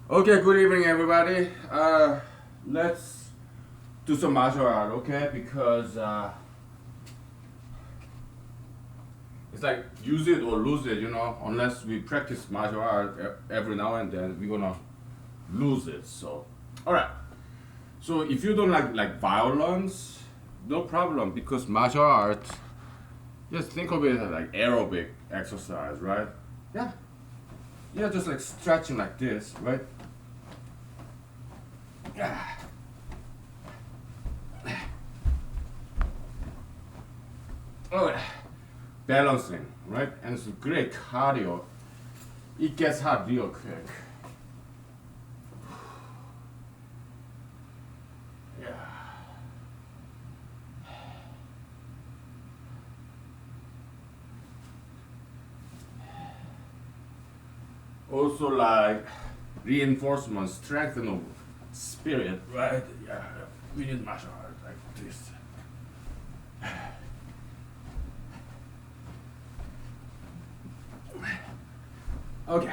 Okay, good evening, everybody. Let's do some martial art, okay? Because it's like use it or lose it, Unless we practice martial art every now and then, we're gonna lose it. So, all right. So if you don't like violence, no problem because martial art. Just think of it as like aerobic exercise, right? Yeah, yeah, just like stretching like this, right? Oh, balancing, right? And it's great cardio. It gets hard real quick. Yeah. Also, like reinforcement, strengthen of spirit, right? Yeah, we need martial art like this. Okay.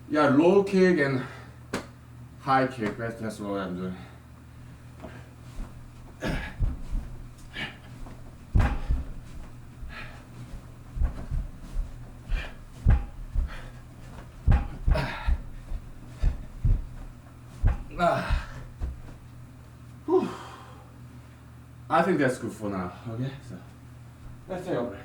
Yeah, low kick and high kick. That's what I'm doing. Ah, whew. I think that's good for now. Okay, so let's take a break.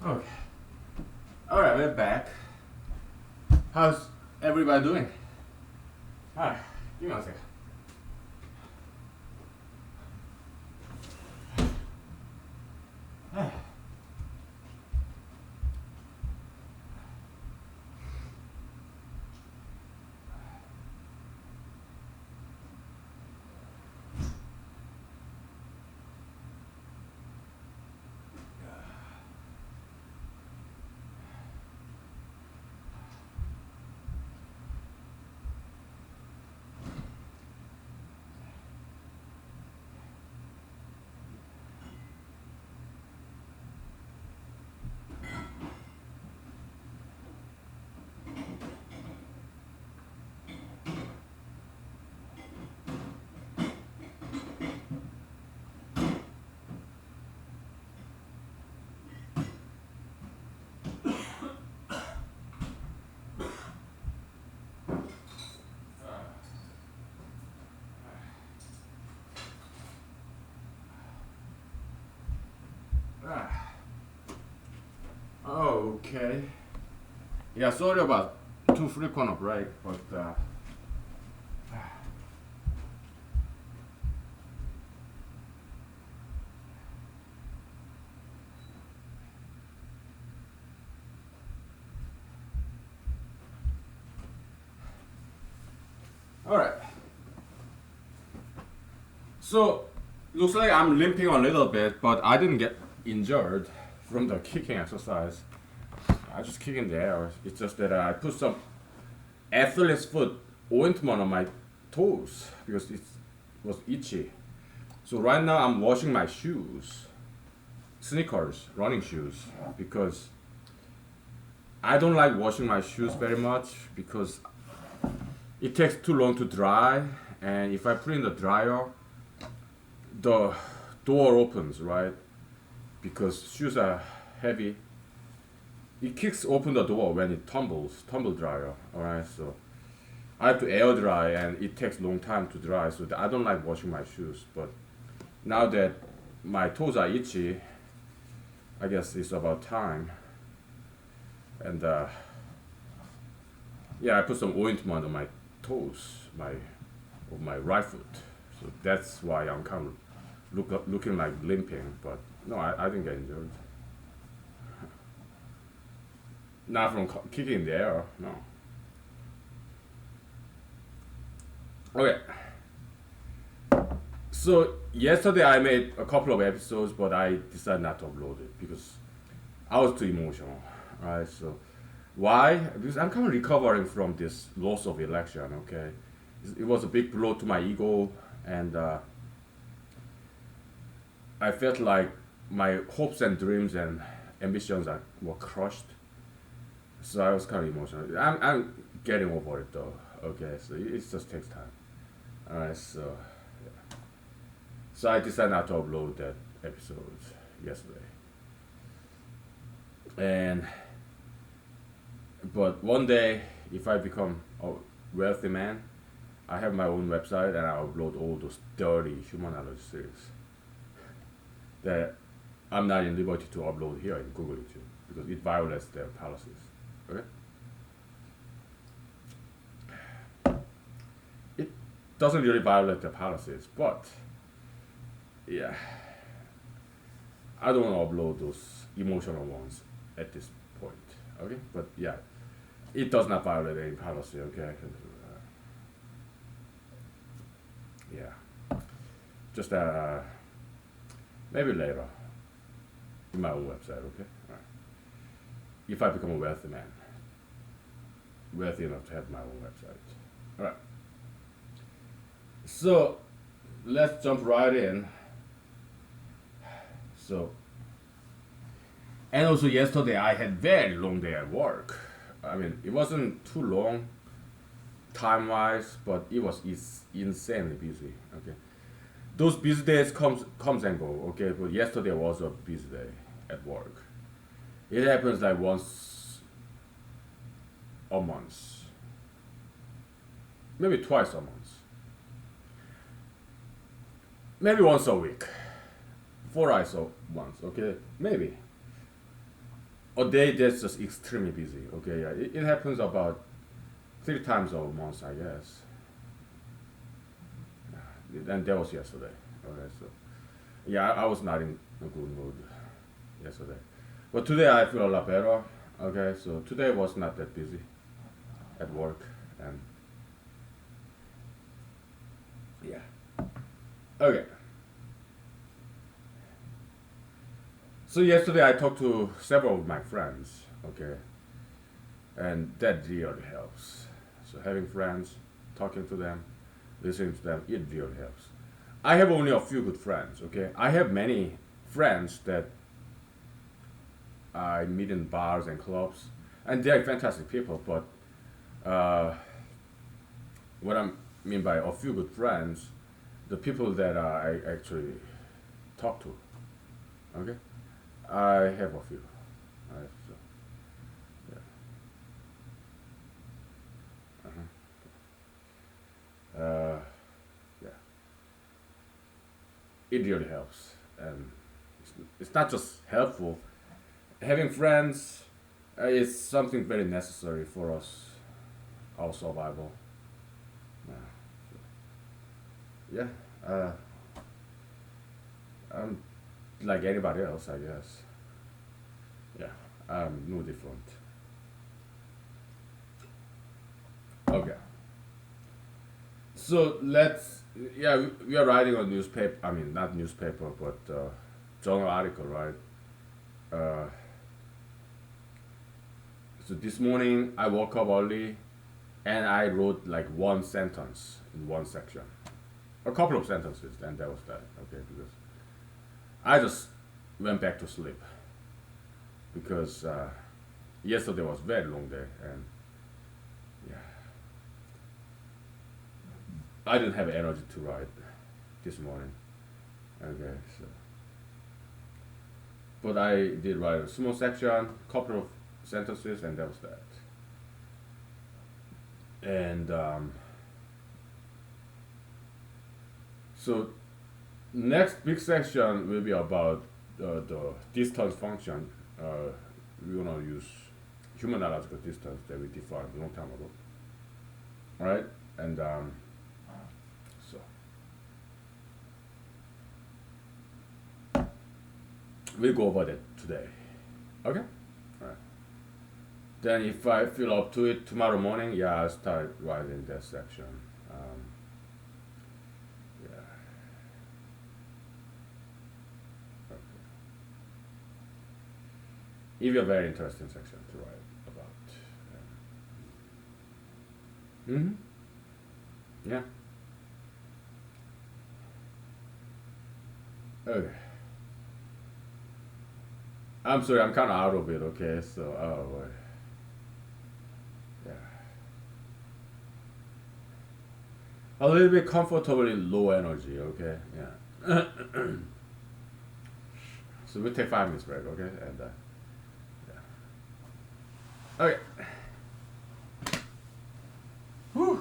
Okay. All right, we're back. How's everybody doing? Hi. Give me one second. Ah. Okay. Yeah, sorry about too frequent of break, but all right. So looks like I'm limping a little bit, but I didn't get injured from the kicking exercise. I just kick in the air. It's just that I put some athlete's foot ointment on my toes because it was itchy. So right now I'm washing my shoes, sneakers, running shoes, because I don't like washing my shoes very much because it takes too long to dry, and if I put in the dryer, the door opens, right? Because shoes are heavy. It kicks open the door when it tumble dryer, alright? So I have to air dry and it takes long time to dry, so I don't like washing my shoes. But now that my toes are itchy, I guess it's about time. And yeah, I put some ointment on my toes, my right foot. So that's why I'm kind of looking like limping. But no, I didn't get injured. Not from kicking in the air, no. Okay. So yesterday I made a couple of episodes, but I decided not to upload it because I was too emotional. Right? So why? Because I'm kind of recovering from this loss of election. Okay, it was a big blow to my ego, and I felt like my hopes and dreams and ambitions were crushed. So I was kind of emotional. I'm getting over it though. Okay, so it just takes time. Alright, so yeah. So I decided not to upload that episode yesterday. But one day, if I become a wealthy man, I have my own website and I upload all those dirty humanology series that I'm not in liberty to upload here in Google YouTube because it violates their policies. Okay? It doesn't really violate the policies, but yeah, I don't want to upload those emotional ones at this point. Okay, but yeah, it does not violate any policy. Okay, yeah, just maybe later in my own website. Okay, all right. If I become a wealthy man, wealthy enough to have my own website. All right. So let's jump right in. So, and also yesterday I had very long day at work. I mean, it wasn't too long time wise, but it was insanely busy. Okay, those busy days comes and go. Okay, but yesterday was a busy day at work. It happens like once a month, maybe twice a month, maybe once a week, 4 hours a month. Okay, maybe. a day that's just extremely busy. Okay, yeah, it happens about 3 times a month, I guess. And that was yesterday. Okay, so yeah, I was not in a good mood yesterday, but today I feel a lot better. Okay, so today was not that busy at work, and yeah. Okay, so yesterday I talked to several of my friends. Okay, and that really helps. So having friends, talking to them, listening to them, it really helps. I have only a few good friends. Okay, I have many friends that I meet in bars and clubs, and they are fantastic people. But uh, what I mean by a few good friends, the people that I actually talk to. Okay, I have a few. Right, so, yeah. Yeah, it really helps, and it's not just helpful. Having friends is something very necessary for us, our survival. Yeah, yeah. I'm like anybody else, I guess. Yeah, I'm no different. Okay, so let's. Yeah, we are writing a newspaper. I mean, not newspaper, but journal article, right? Uh, so this morning I woke up early and I wrote like one sentence in one section, a couple of sentences, and that was that. Okay, because I just went back to sleep because yesterday was a very long day, and yeah, I didn't have energy to write this morning. Okay, so but I did write a small section, couple of sentences, and that was that. And so next big section will be about the distance function. Uh, we're gonna use humanological distance that we defined a long time ago. All right, and so we'll go over that today. Okay. All right. Then if I feel up to it tomorrow morning, yeah, I'll start writing that section. Um, yeah. Okay. It'll be a very interesting section to write about. Mm-hmm. Yeah. Okay. I'm sorry, I'm kind of out of it. Okay, so oh boy. Yeah. A little bit comfortably low energy. Okay. Yeah. So we'll take 5 minutes break. Okay, and yeah. Okay. Whew.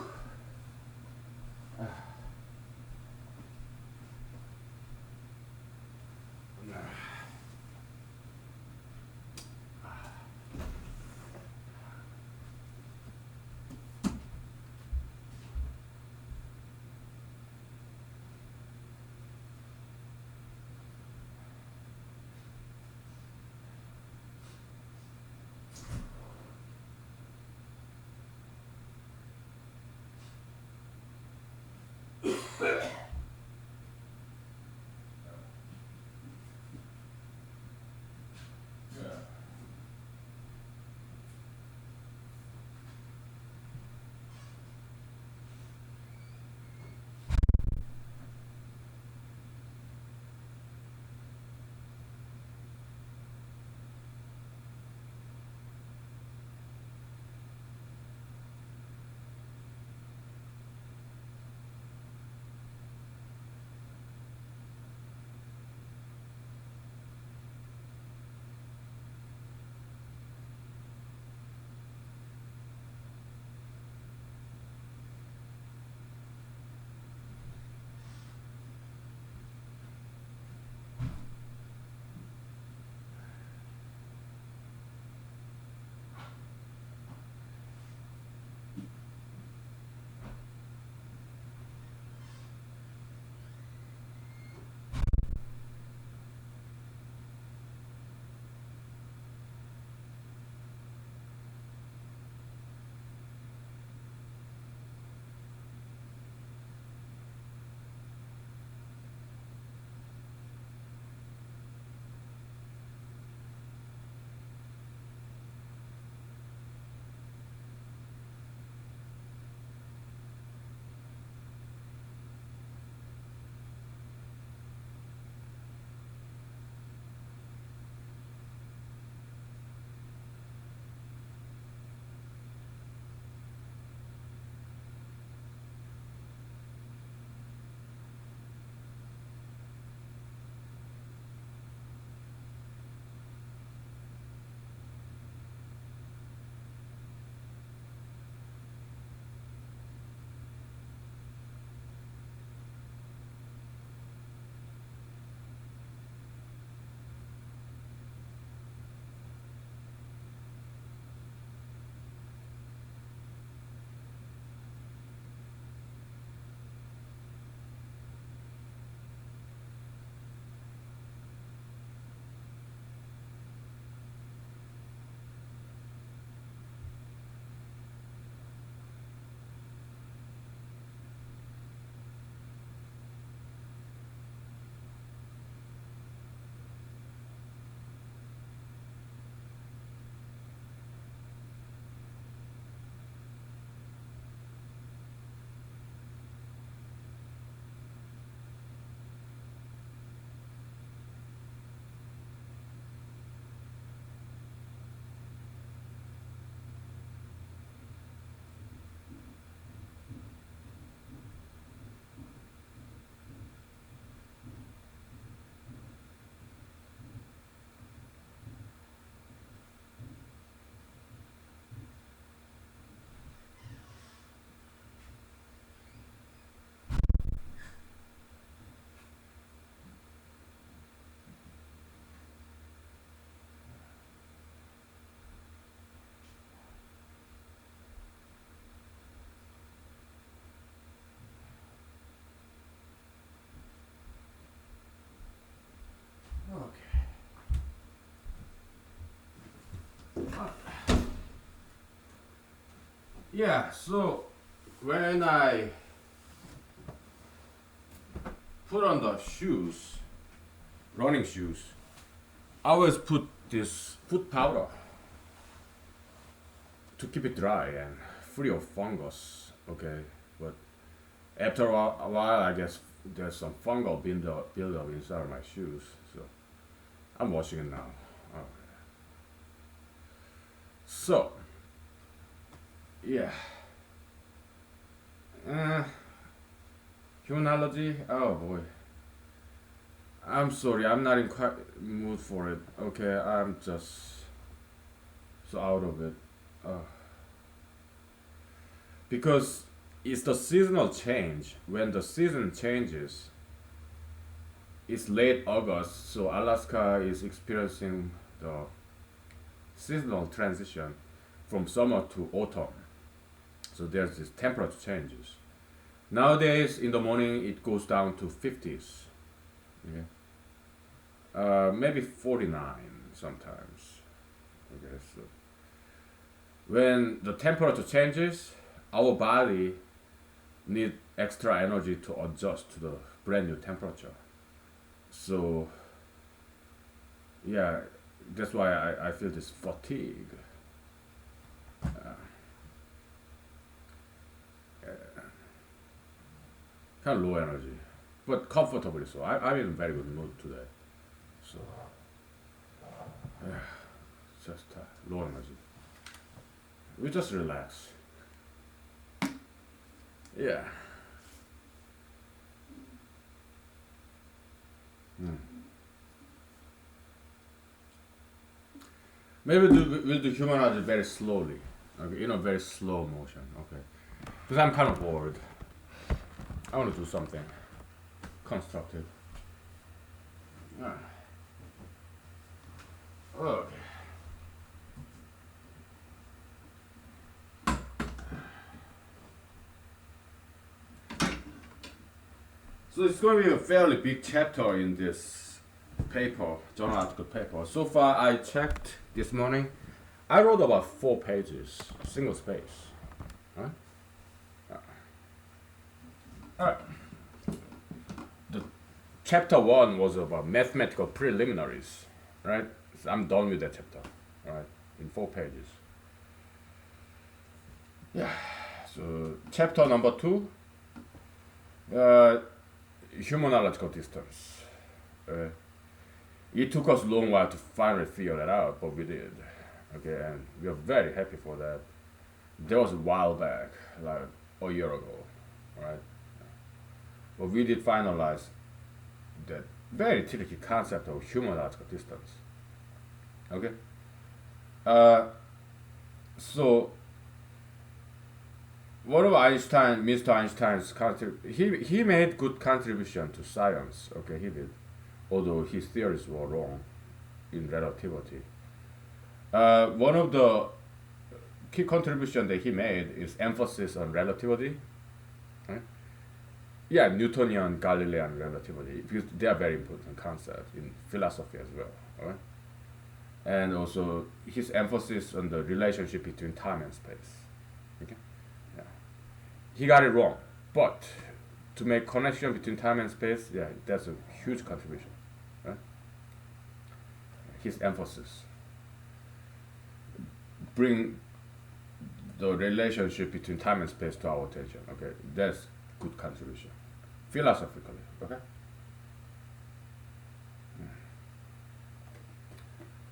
Yeah, so when I put on the shoes, running shoes, I always put this foot powder to keep it dry and free of fungus. Okay, but after a while, I guess there's some fungal build up inside my shoes, so I'm washing it now. Okay. So, yeah. Uh, humanology? Oh boy. I'm sorry, I'm not in quite mood for it. Okay, I'm just so out of it. Uh, because it's the seasonal change. When the season changes, it's late August, so Alaska is experiencing the seasonal transition from summer to autumn. So there's this temperature changes. Nowadays, in the morning, it goes down to 50s. Okay. Maybe 49 sometimes. Okay, so when the temperature changes, our body need extra energy to adjust to the brand new temperature. So yeah, that's why I feel this fatigue. Kind of low energy, but comfortably so. I'm in a very good mood today. So yeah, just low energy. We just relax. Yeah. Hmm. Maybe we'll do humanize it very slowly, okay, in a very slow motion, okay? Because I'm kind of bored. I want to do something constructive. Ah. Okay. So it's going to be a fairly big chapter in this paper, journal article paper. So far, I checked this morning. I wrote about 4 pages, single space. Huh? All right. The chapter 1 was about mathematical preliminaries, right? So I'm done with that chapter, all right, in 4 pages. Yeah. So chapter number 2, uh, humanological distance. Uh, it took us a long while to finally figure that out, but we did. Okay, and we are very happy for that. That was a while back, like a year ago, right? But we did finalize that very tricky concept of humanological distance. Okay, uh, so one of Mr. Einstein's he made good contribution to science. Okay, he did, although his theories were wrong in relativity. One of the key contribution that he made is emphasis on relativity. Right? Yeah, Newtonian Galilean relativity, because they are very important concepts in philosophy as well. Right? And also his emphasis on the relationship between time and space. Okay, yeah, he got it wrong, but to make connection between time and space, yeah, that's a huge contribution. Right? His emphasis bring the relationship between time and space to our attention. Okay, that's good contribution philosophically. Okay.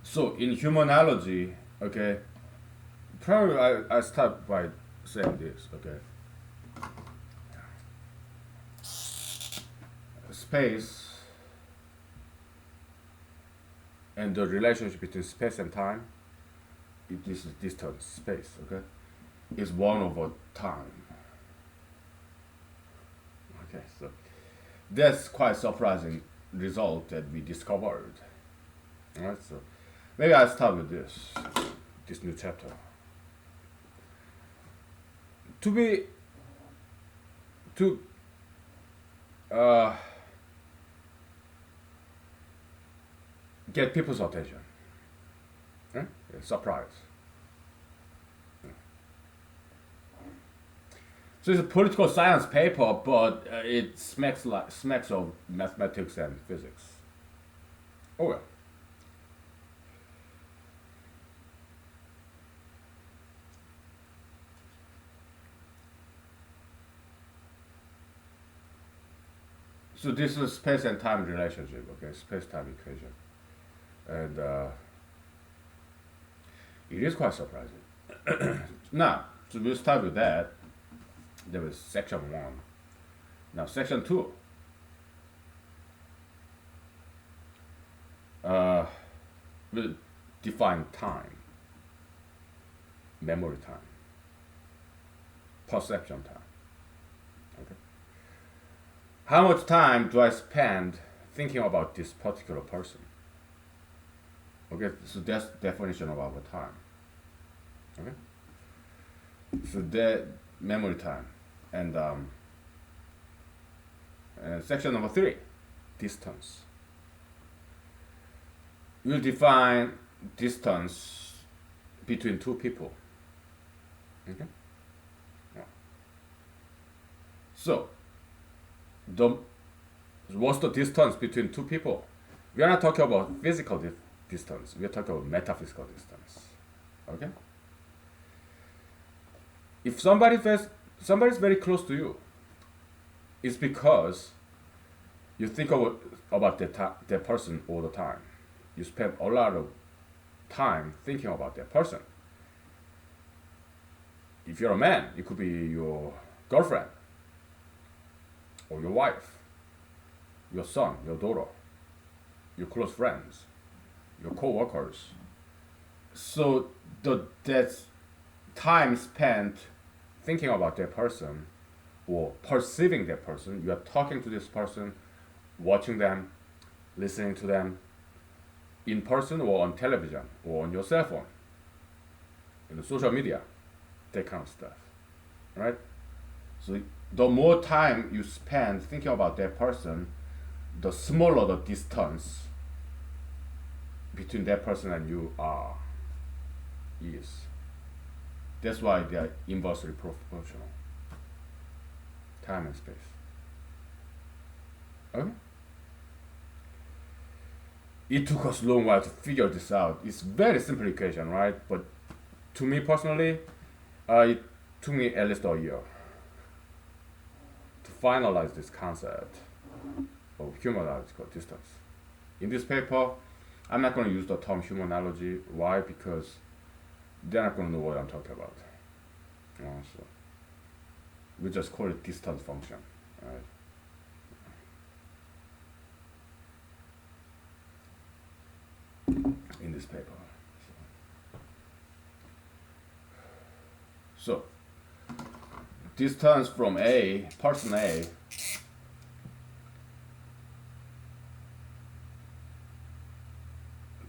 So in humanology, okay, probably I start by saying this. Okay, space and the relationship between space and time. This is distance, space. Okay, is 1/time. Okay, so that's quite surprising result that we discovered. Alright, so maybe I'll start with this new chapter. To uh, get people's attention. Surprise. So it's a political science paper, but it smacks of mathematics and physics. Oh well. So this is space and time relationship, okay? Space-time equation, and it is quite surprising. Now, so we'll start with that. There was section 1. Now section 2. Will define time, memory time, perception time. Okay. How much time do I spend thinking about this particular person? Okay, so that's the definition of our time. Okay. So that memory time, and section number 3, distance. We'll define distance between two people. Okay. Yeah. So, what's the distance between two people? We are not talking about physical distance. We are talking about metaphysical distance. Okay. If somebody's very close to you, it's because you think about that person all the time. You spend a lot of time thinking about that person. If you're a man, it could be your girlfriend, or your wife, your son, your daughter, your close friends, your co-workers. So that time spent thinking about that person or perceiving that person, you are talking to this person, watching them, listening to them, in person or on television or on your cell phone, in the social media, that kind of stuff, right? So the more time you spend thinking about that person, the smaller the distance between that person and you is. That's why they are inversely proportional. Time and space. Okay? It took us a long while to figure this out. It's very simple equation, right? But to me personally, it took me at least a year to finalize this concept of humanological distance. In this paper, I'm not going to use the term humanology. Why? Because they're not going to know what I'm talking about. So we just call it distance function, right? In this paper. So distance from person A,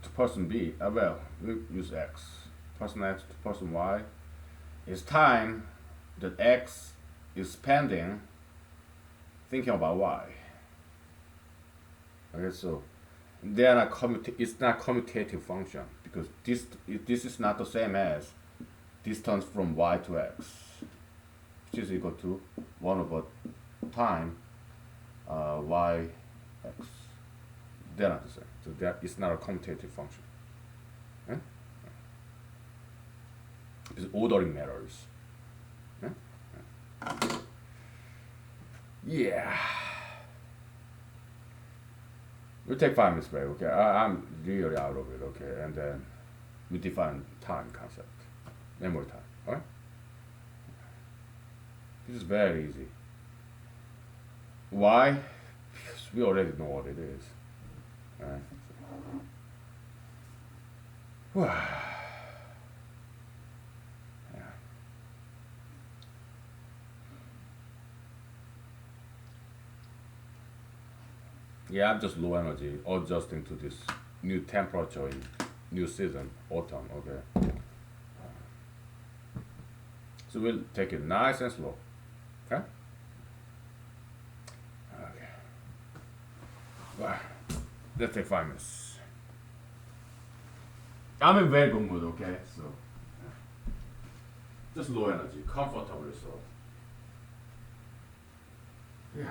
to person B, well, we use X. Person X to person Y is time that X is spending thinking about Y. Okay, so they are not it's not commutative function, because this is not the same as distance from Y to X, which is equal to 1 over time Y X. They're not the same. So it's not a commutative function. Okay? Because ordering matters. Okay? Yeah. We'll take 5 minutes break, okay? I'm really out of it, okay? And then we define time concept, memory time, alright? This is very easy. Why? Because we already know what it is. Alright? Yeah, I'm just low energy, adjusting to this new temperature in new season, autumn, okay? So we'll take it nice and slow, okay? Okay. Well, let's take 5 minutes. I'm in very good mood, okay? So, just low energy, comfortably so. Yeah.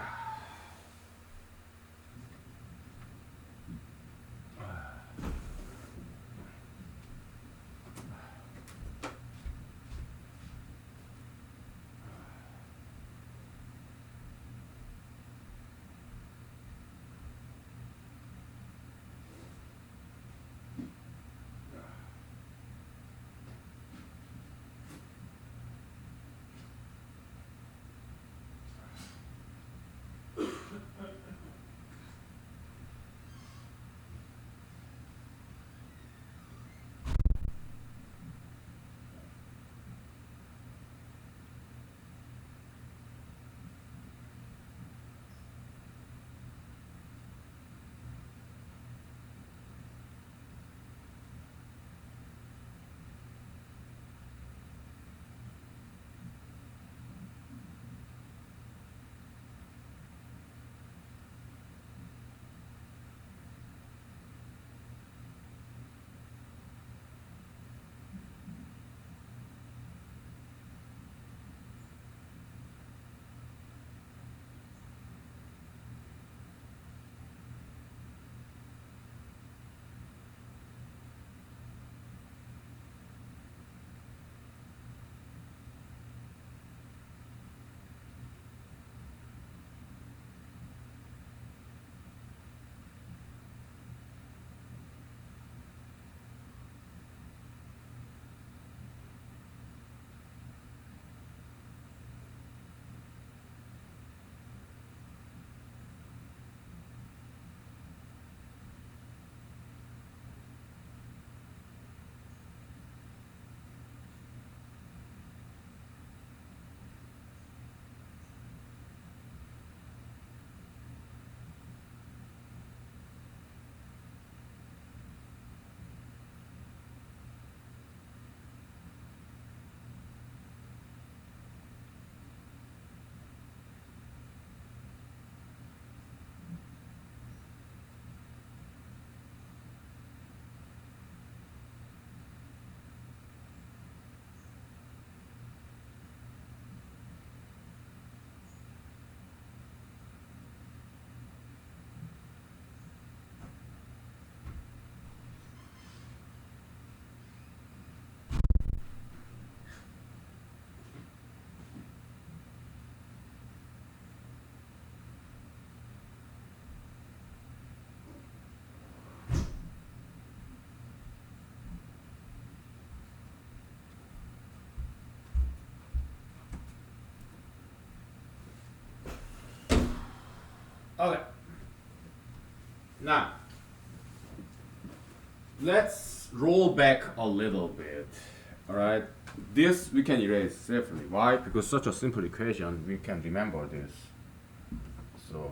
Okay. Now, let's roll back a little bit. All right. This we can erase safely. Why? Because such a simple equation, we can remember this. So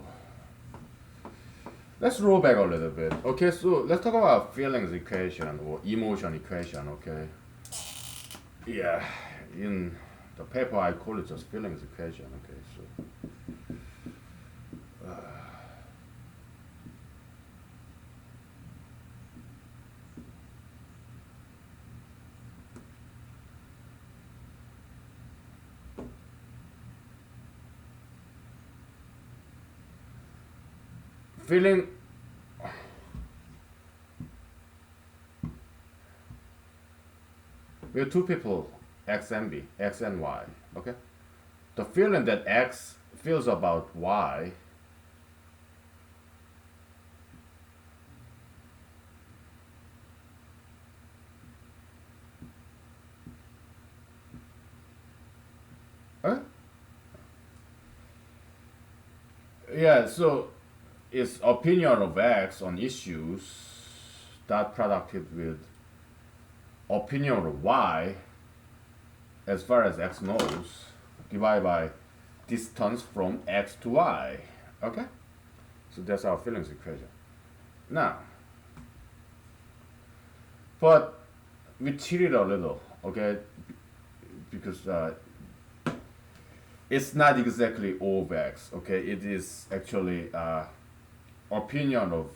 let's roll back a little bit. Okay, so let's talk about feelings equation or emotion equation. Okay. Yeah, in the paper I call it just feelings equation. Okay, so feeling. We have two people, X and B, X and Y. Okay, the feeling that X feels about Y. Huh? Yeah, so its opinion of X on issues that productive with opinion of Y as far as X knows divided by distance from X to Y. Okay? So that's our feelings equation. Now, but we cheat it a little, okay? Because it's not exactly O of X, okay? It is actually opinion of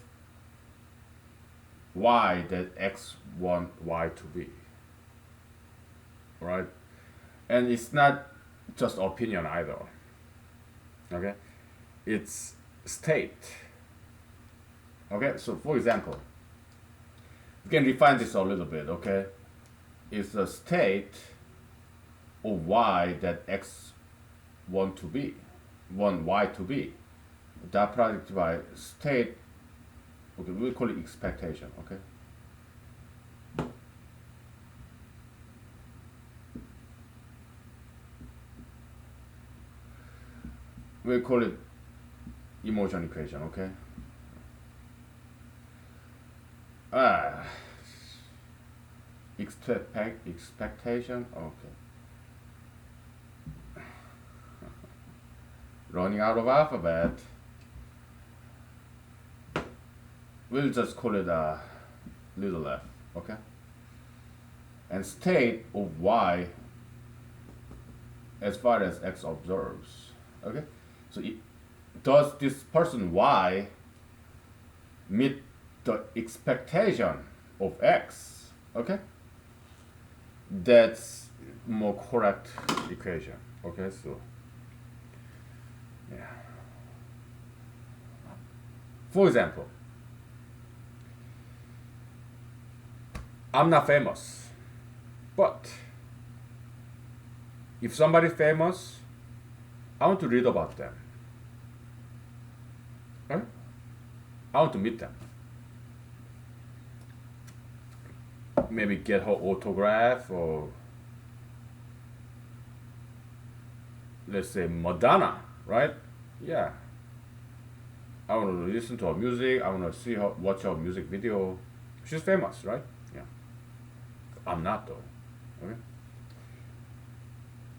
Y that X want Y to be, right? And it's not just opinion either, okay? its state. Okay, so for example, we can refine this a little bit. Okay, it's the state of y that x want to be, want y to be. That product by state. Okay, we call it expectation. Okay. We call it emotion equation. Okay. Ah, expectation. Okay. Running out of alphabet. We'll just call it a little f. Okay. And state of y as far as x observes. Okay. So does this person y meet the expectation of x? Okay. That's more correct equation. Okay. So yeah. For example, I'm not famous, but if somebody famous, I want to read about them. Right? I want to meet them. Maybe get her autograph, or let's say Madonna, right? Yeah. I want to listen to her music. I want to see her, watch her music video. She's famous, right? Yeah. I'm not though. Okay.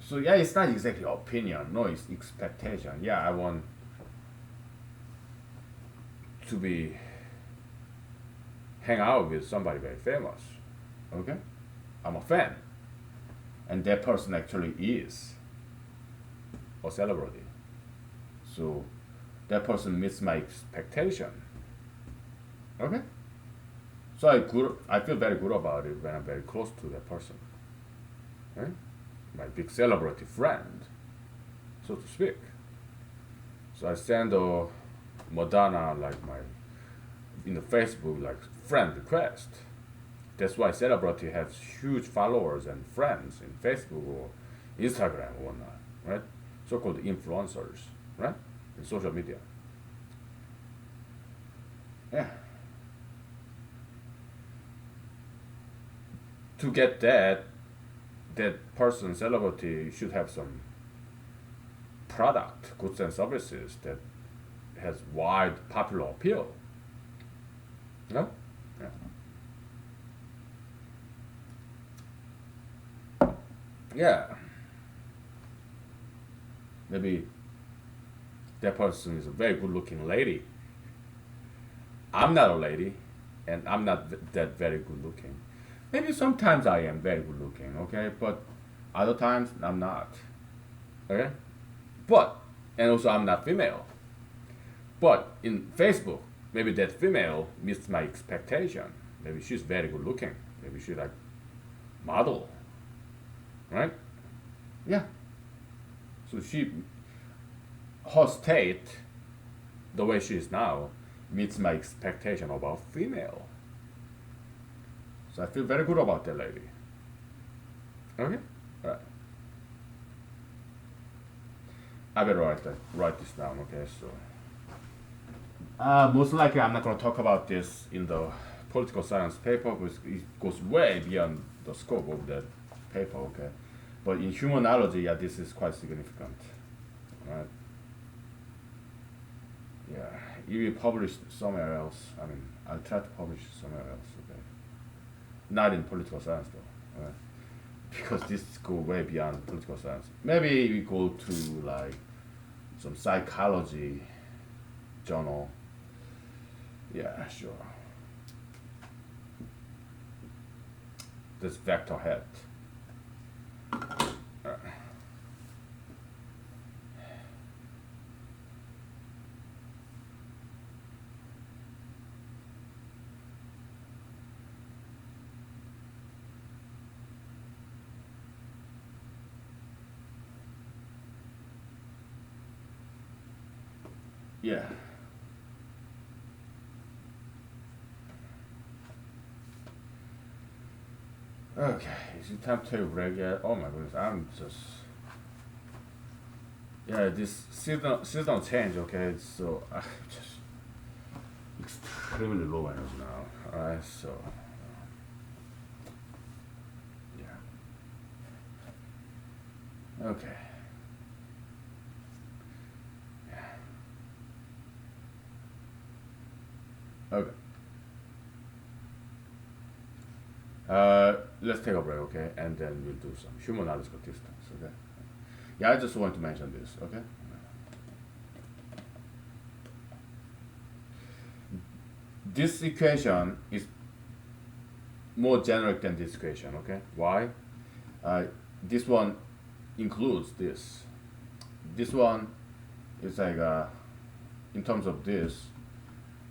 So yeah, it's not exactly opinion. No, it's expectation. Yeah, I want to be hang out with somebody very famous. Okay, I'm a fan, and that person actually is a celebrity. So that person meets my expectation. Okay. So I feel very good about it when I'm very close to that person. Right? My big celebrity friend, so to speak. So I send a Madonna like my in the Facebook like friend request. That's why celebrity has huge followers and friends in Facebook or Instagram or whatnot, right? So-called influencers, right? In social media. Yeah. To get that person celebrity should have some product, goods and services that has wide popular appeal. No? Yeah. Yeah. Maybe that person is a very good looking lady. I'm not a lady, and I'm not that very good looking. Maybe sometimes I am very good looking, okay? But other times I'm not. Okay? But, and also I'm not female. But in Facebook, maybe that female meets my expectation. Maybe she's very good looking. Maybe she's like model. Right? Yeah. So her state, the way she is now, meets my expectation about female. So I feel very good about that lady. Okay? Alright. I better write this down, okay? So most likely I'm not gonna talk about this in the political science paper because it goes way beyond the scope of that paper, okay? But in humanology, yeah, this is quite significant. Right? Yeah. If you publish somewhere else, I mean, I'll try to publish somewhere else, okay? Not in political science though, right? Because this go way beyond political science. Maybe we go to like some psychology journal. Yeah, sure. This vector head. yeah. Okay, is it time to take a break yet? Oh my goodness, I'm just. Yeah, this seasonal change, okay, so I just extremely low energy now. Alright, so. Yeah. Okay. Okay. Let's take a break, okay? And then we'll do some humanology distance, okay? Yeah, I just want to mention this, okay? This equation is more generic than this equation, okay? Why? This one includes this. This one is like, in terms of this,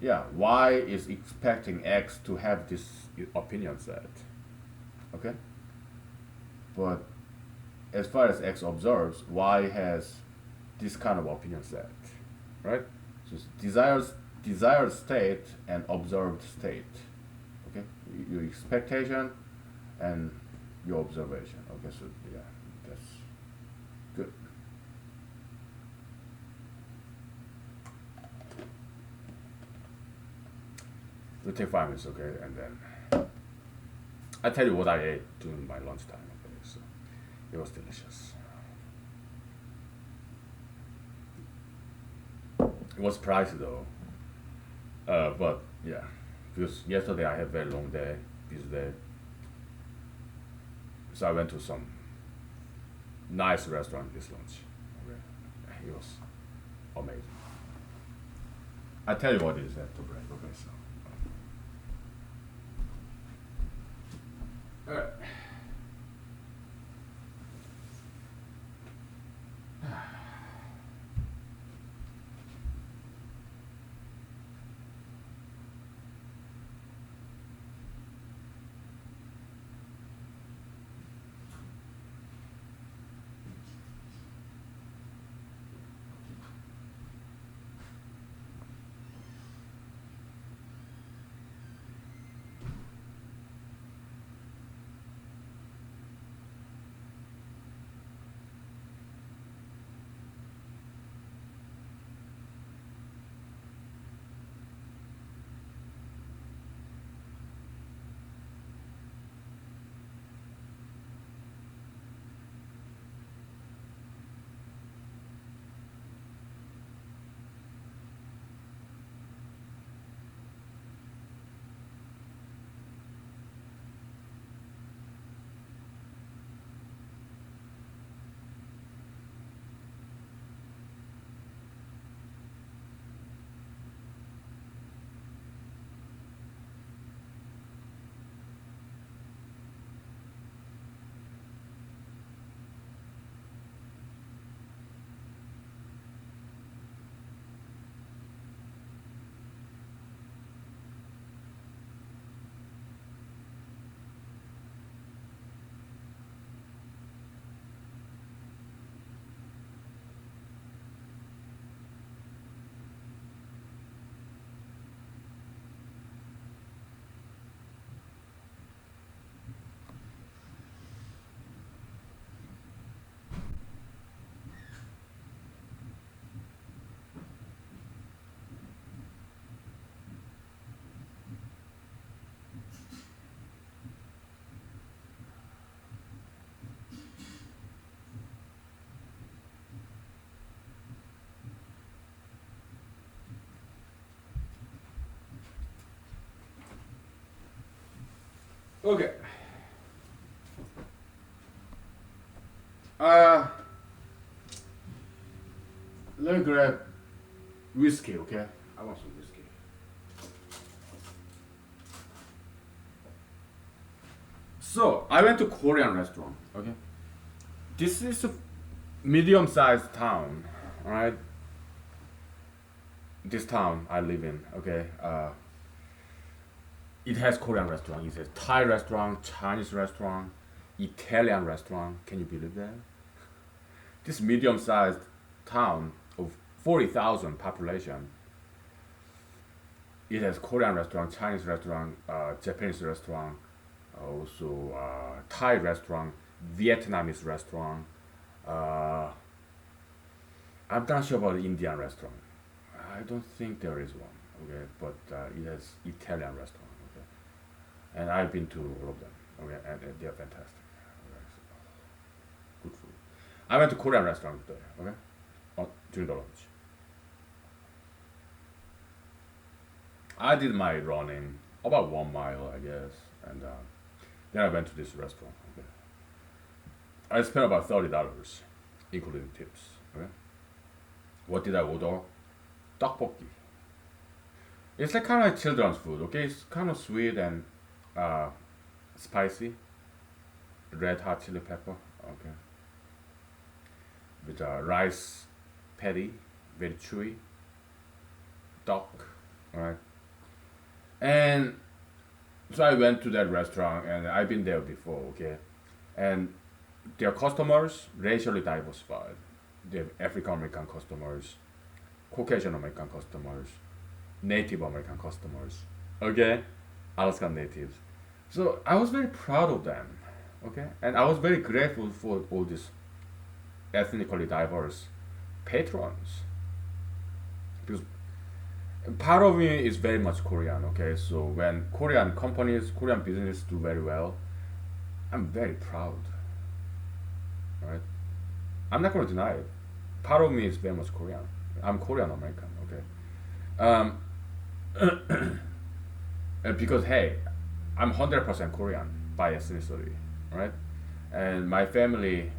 yeah, y is expecting x to have this opinion set, okay? But as far as x observes, y has this kind of opinion set, right? So it's desired state and observed state, okay? Your expectation and your observation, okay? So yeah, that's good. We'll take 5 minutes, okay, and then I tell you what I ate during my lunchtime. Okay, so it was delicious. It was pricey though, but yeah, because yesterday I had a very long day, busy day, so I went to some nice restaurant this lunch. Okay, it was amazing. I tell you what it is after break. Okay, so. All right. Okay. Uh, Let me grab whiskey, okay? I want some whiskey. So I went to Korean restaurant, okay? This is a medium-sized town, alright? This town I live in, okay? It has Korean restaurant, it has Thai restaurant, Chinese restaurant, Italian restaurant. Can you believe that? This medium-sized town of 40,000 population. It has Korean restaurant, Chinese restaurant, Japanese restaurant, also Thai restaurant, Vietnamese restaurant. Uh, I'm not sure about the Indian restaurant. I don't think there is one. Okay, but it has Italian restaurant. Okay, and I've been to all of them. Okay, and they're fantastic. Okay, so, good food. I went to Korean restaurant today. Okay, during the lunch. I did my running about 1 mile, I guess, and then I went to this restaurant. Okay, I spent about $30, including tips. Okay, what did I order? Tteokbokki. It's like kind of like children's food. Okay, it's kind of sweet and uh, spicy, red hot chili pepper. Okay, with rice patty, very chewy, duck. Alright, and so I went to that restaurant, and I've been there before. Okay, and their customers racially diversified. They have African American customers, Caucasian American customers, Native American customers. Okay, Alaskan natives. So I was very proud of them. Okay, and I was very grateful for all these ethnically diverse patrons, because part of me is very much Korean. Okay, so when Korean companies, Korean business do very well, I'm very proud. Right, I'm not going to deny it. Part of me is very much Korean. I'm Korean American. Okay, because hey, I'm 100% Korean by ethnicity, right? And my family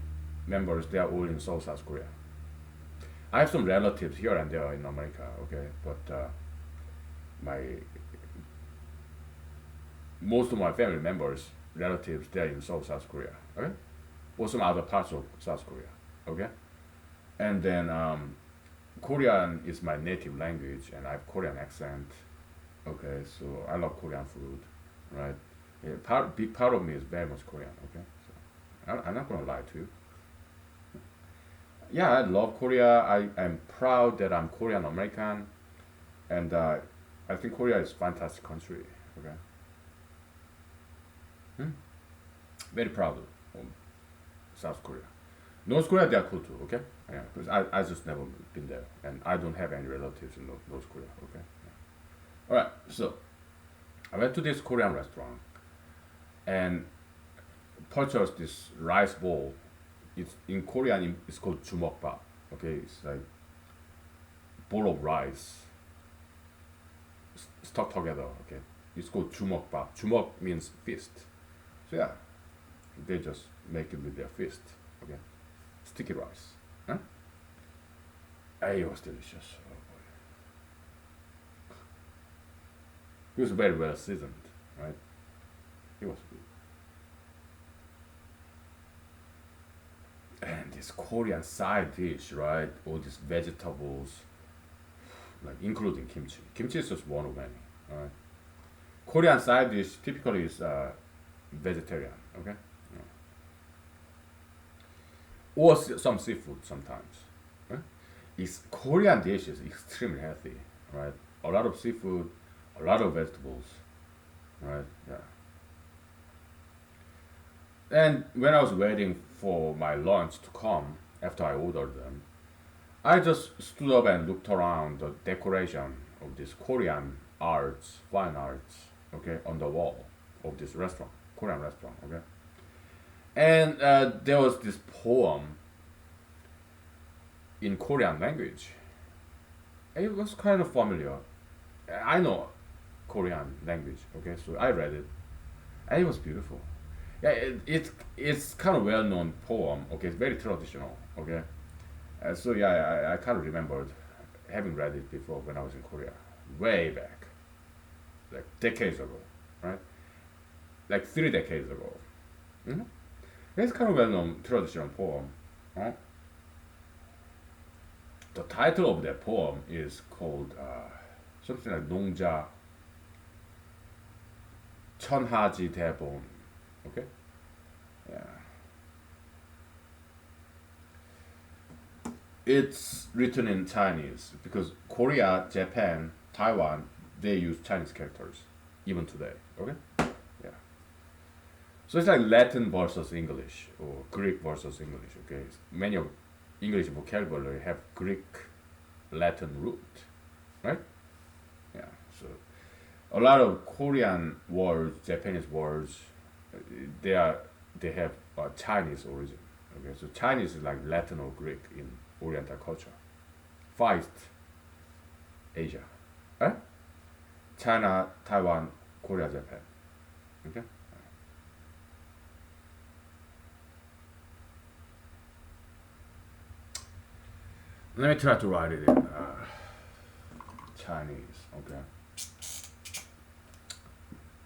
members, they are all in South Korea. I have some relatives here and there in America, okay, but my most of my family members, relatives, they're in South Korea, okay, or some other parts of South Korea, okay, and then Korean is my native language, and I have Korean accent, okay, so I love Korean food, right? Yeah, big part of me is very much Korean, okay, so I'm not gonna lie to you. Yeah, I love Korea. I'm proud that I'm Korean American, and I think Korea is a fantastic country. Okay, hmm? Very proud of South Korea. North Korea, they are cool too. Okay, yeah, because I just never been there, and I don't have any relatives in North Korea. Okay, yeah. All right. So I went to this Korean restaurant and purchased this rice bowl. It's in Korean. It's called jumokbap. Okay, it's like bowl of rice stuck together. Okay, it's called jumokbap. Jumok means fist. So yeah, they just make it with their fist. Okay, sticky rice. Huh? It was delicious. Oh boy, it was very well seasoned. Right, it was good. And this Korean side dish, right? All these vegetables, like including kimchi. Kimchi is just one of many. Right? Korean side dish typically is vegetarian, okay? Yeah. Or some seafood sometimes. Right? Is Korean dish is extremely healthy, right? A lot of seafood, a lot of vegetables, right? Yeah. And when I was waiting for my lunch to come after I ordered them, I just stood up and looked around the decoration of this Korean arts, fine arts, okay, on the wall of this restaurant, Korean restaurant, okay. And there was this poem in Korean language. It was kind of familiar. I know Korean language, okay, so I read it, and it was beautiful. Yeah, it's kind of well known poem. Okay, it's very traditional. Okay, so yeah, I kind of remembered having read it before when I was in Korea, way back, like decades ago, right? Like 3 decades ago. Hmm. It's kind of well known traditional poem. Huh? The title of that poem is called something like 농자 천하지 대본. Okay. Yeah. It's written in Chinese because Korea, Japan, Taiwan, they use Chinese characters even today. Okay, yeah. So it's like Latin versus English or Greek versus English. Okay, many of English vocabulary have Greek, Latin root, right? Yeah. So a lot of Korean words, Japanese words, uh, they are they have Chinese origin. Okay, so Chinese is like Latin or Greek in Oriental culture. Far East Asia, right? China, Taiwan, Korea, Japan. Okay. Let me try to write it in Chinese. Okay.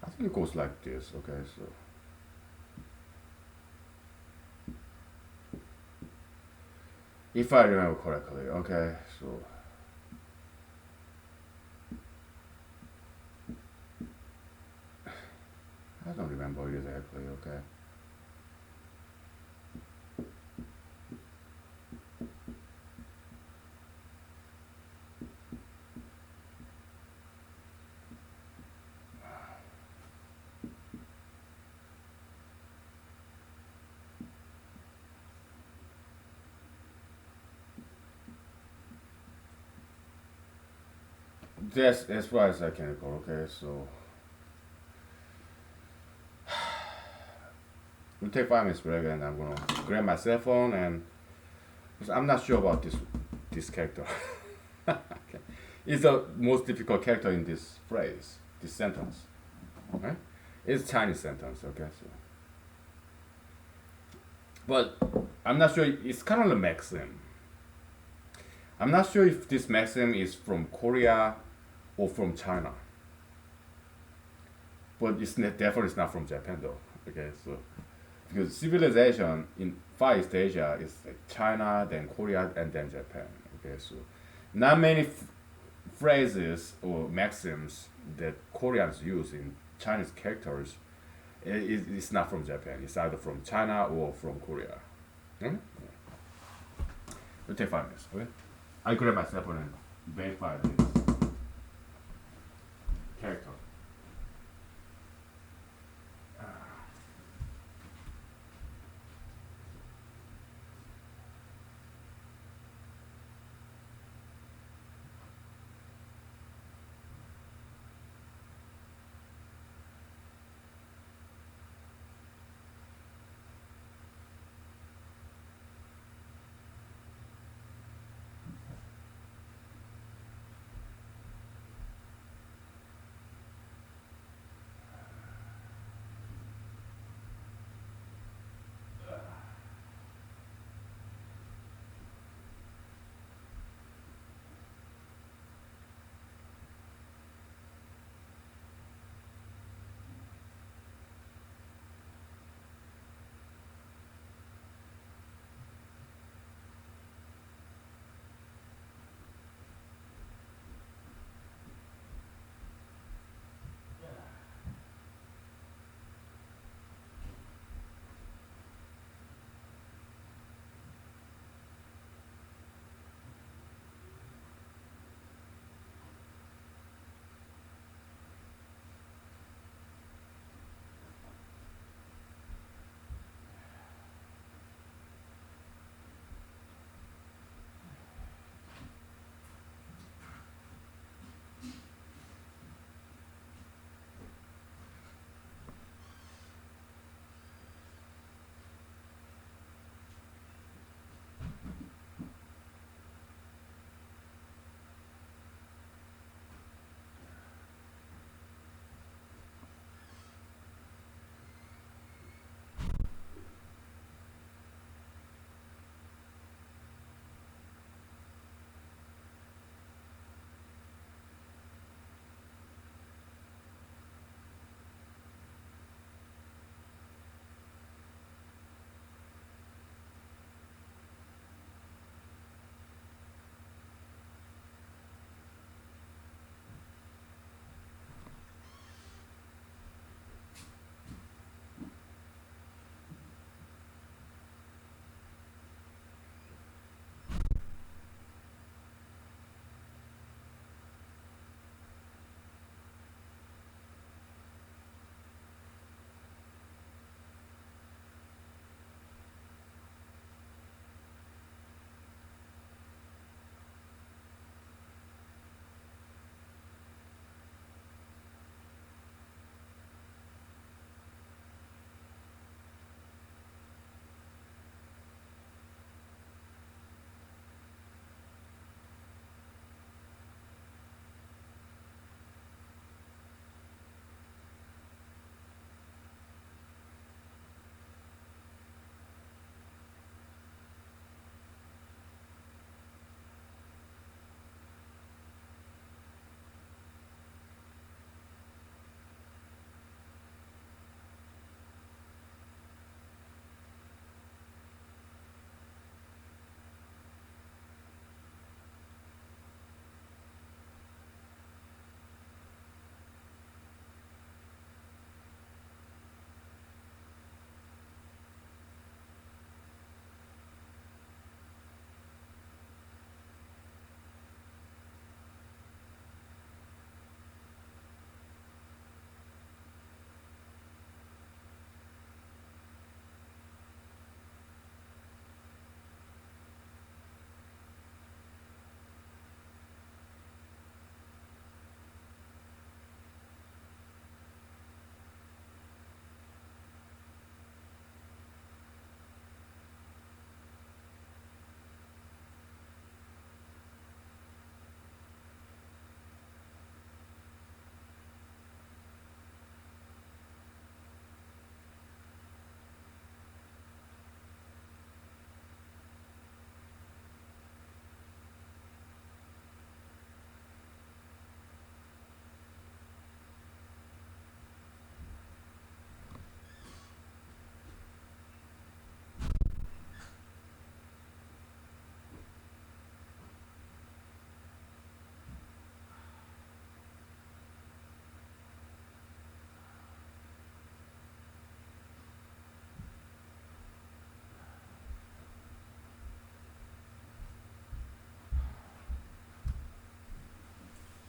I think it goes like this. Okay, so if I remember correctly. Okay, so I don't remember exactly. Okay. That's as far as I can recall. Okay, so we'll take 5 minutes break, and I'm gonna grab my cell phone and 'cause I'm not sure about this character. Okay. It's the most difficult character in this phrase, this sentence. Right? It's Chinese sentence. Okay, so but I'm not sure. It's kind of a maxim. I'm not sure if this maxim is from Korea or from China, but definitely it's not from Japan though. Okay, so because civilization in Far East Asia is like China, then Korea, and then Japan. Okay, so not many phrases or maxims that Koreans use in Chinese characters it's not from Japan. It's either from China or from Korea. Okay? It'll take 5 minutes. Okay, I grab my cell phone and verify this character.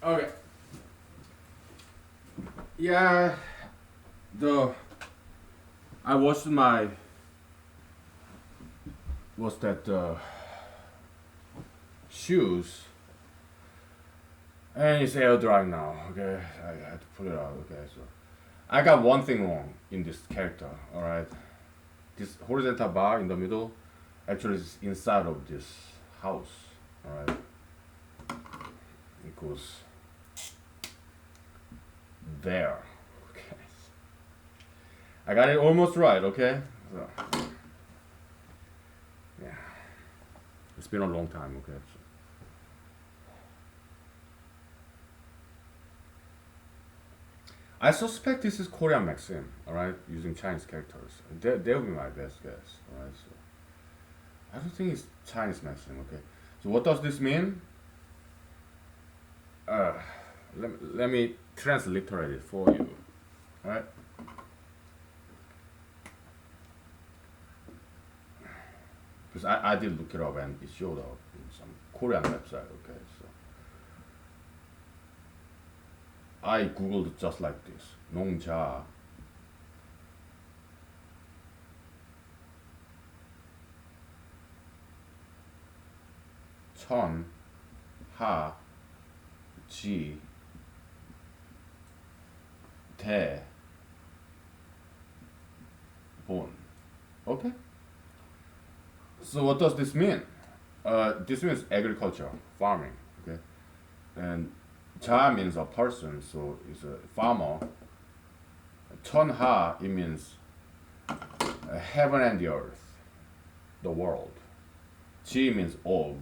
Okay. Yeah. The I watched my what's that shoes and it's air dry now. Okay, I had to pull it out. Okay, so I got one thing wrong in this character. All right, this horizontal bar in the middle actually is inside of this house. All right, it goes there. Okay, I got it almost right. Okay, so, yeah, it's been a long time. Okay. So. I suspect this is Korean Maxim, alright, using Chinese characters. They'll be my best guess, alright, so. I don't think it's Chinese Maxim, okay. So what does this mean? Uh, let me transliterate it for you, alright. Because I did look it up and it showed up in some Korean website, okay, so. I googled just like this. 농자 천 하 지 대 본. Okay. So what does this mean? This means agriculture, farming. Okay, and 자 means a person, so it's a farmer. 천하, it means heaven and the earth, the world. 지 means of,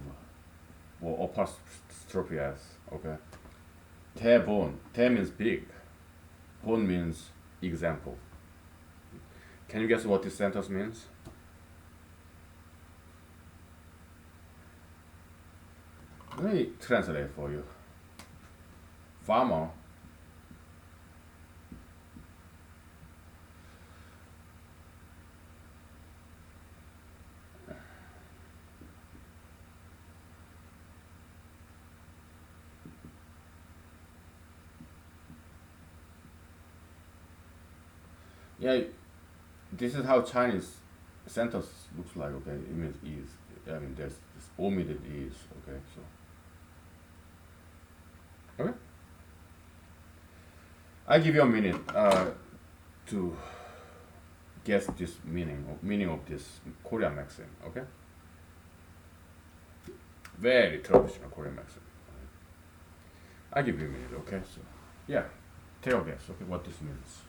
or apostrophe s. Okay. 대본, 대 means big. 본 means example. Can you guess what this sentence means? Let me translate it for you. Farmer yeah, this is how Chinese sentence looks like. Okay, it means is. I mean, there's this omitted is. Okay, so okay. I give you a minute to guess this meaning of this Korean maxim. Okay, very traditional Korean maxim. I give you a minute. Okay, so yeah, take a guess. Okay, what this means.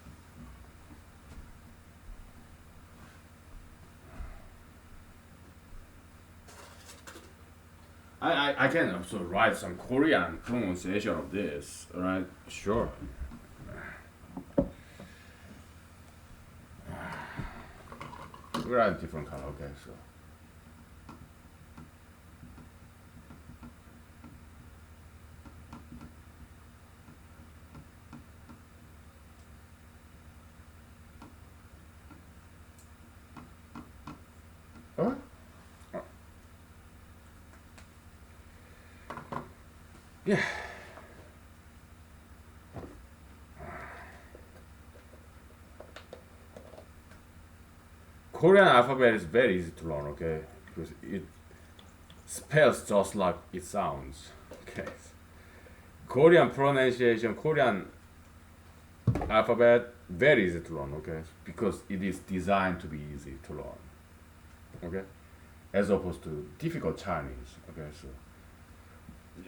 I can also write some Korean pronunciation of this, alright? Sure. We're at different color, okay, so. Alright. Yeah. Korean alphabet is very easy to learn, okay? Because it spells just like it sounds. Okay. Korean pronunciation, Korean alphabet, very easy to learn, okay? Because it is designed to be easy to learn. Okay? As opposed to difficult Chinese. Okay, so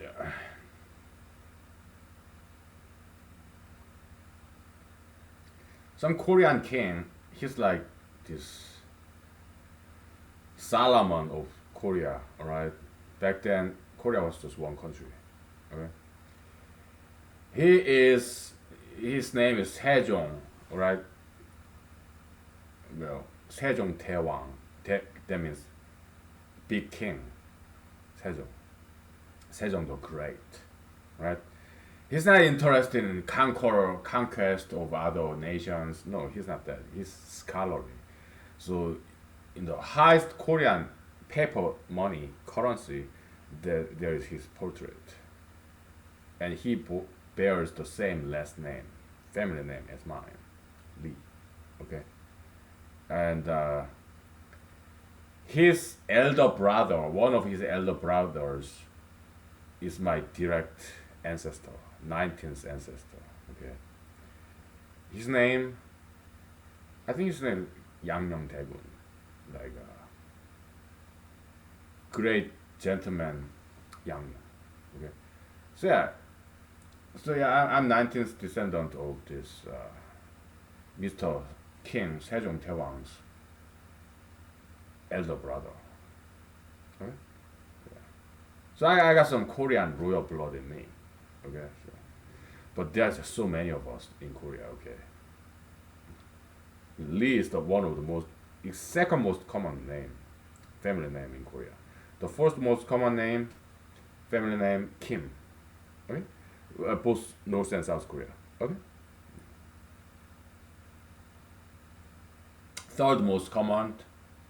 yeah. Some Korean king, he's like this Solomon of Korea, alright? Back then, Korea was just one country, okay? His name is Sejong, alright? Well, Sejong Daewang, that means big king, Sejong. Sejong the Great, right? He's not interested in conquest of other nations. No, he's not that. He's scholarly. So, in the highest Korean paper money currency, there is his portrait. and he bears the same last name, family name as mine, Lee. Okay, and his elder brother, one of his elder brothers, is my direct ancestor, 19th ancestor. Okay, his name, I think his name Yangnyeong Daegun, like great gentleman Yang. Okay, I'm 19th descendant of this Mr. King Sejong Taewang's elder brother. Okay, so I got some Korean royal blood in me. Okay, but there's just so many of us in Korea. Okay, Lee is the one of the most, second most common name, family name in Korea. The first most common name, family name Kim. Okay, both North and South Korea. Okay. Third most common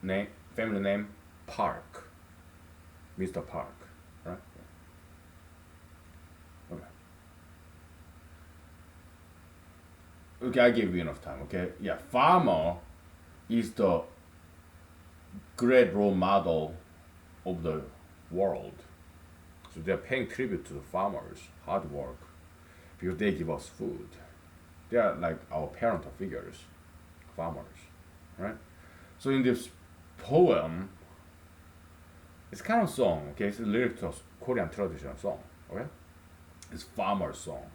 name, family name Park. Mr. Park. Right. Okay. Okay, I give you enough time. Okay. Yeah, farmer is the great role model of the world. So they're paying tribute to the farmers' hard work because they give us food. They are like our parental figures, farmers, right? So in this poem, it's kind of song, okay? It's a lyric to a Korean traditional song, okay? It's farmer song,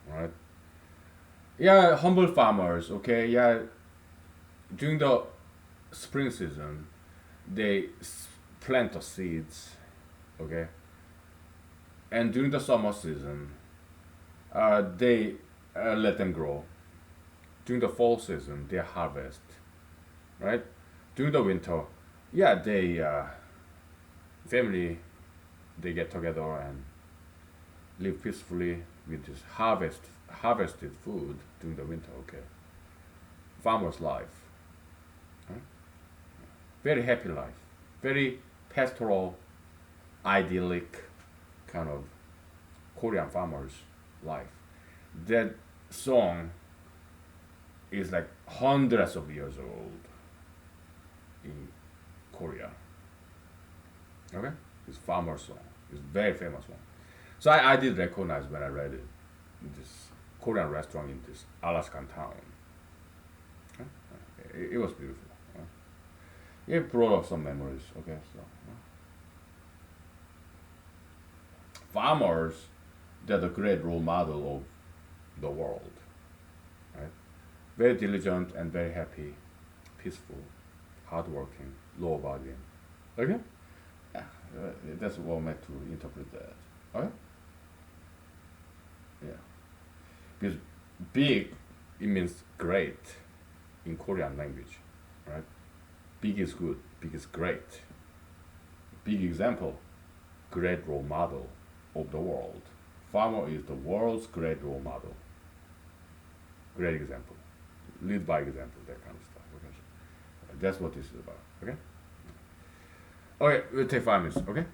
right? Yeah, humble farmers, okay? Yeah, during the spring season, they plant the seeds, okay? And during the summer season, they let them grow. During the fall season, they harvest, right? During the winter, yeah, they family, they get together and live peacefully with this harvested food during the winter. Okay, farmer's life, right? Very happy life, very pastoral, idyllic kind of Korean farmer's life. That song is like hundreds of years old in Korea. Okay, it's farmer song. It's very famous one. So I did recognize when I read it in this Korean restaurant in this Alaskan town. Okay? It was beautiful. It brought up some memories. Okay, so farmers, they're the great role model of the world. Right? Very diligent and very happy, peaceful, hardworking, law-abiding. Okay? Yeah, that's what I meant to interpret that. Okay? Yeah. Because big, it means great in Korean language, right? Big is good, big is great. Big example, great role model of the world. Farmer is the world's great role model. Great example. Lead by example, that kind of stuff. Okay? That's what this is about. Okay? Okay, we'll take 5 minutes, okay?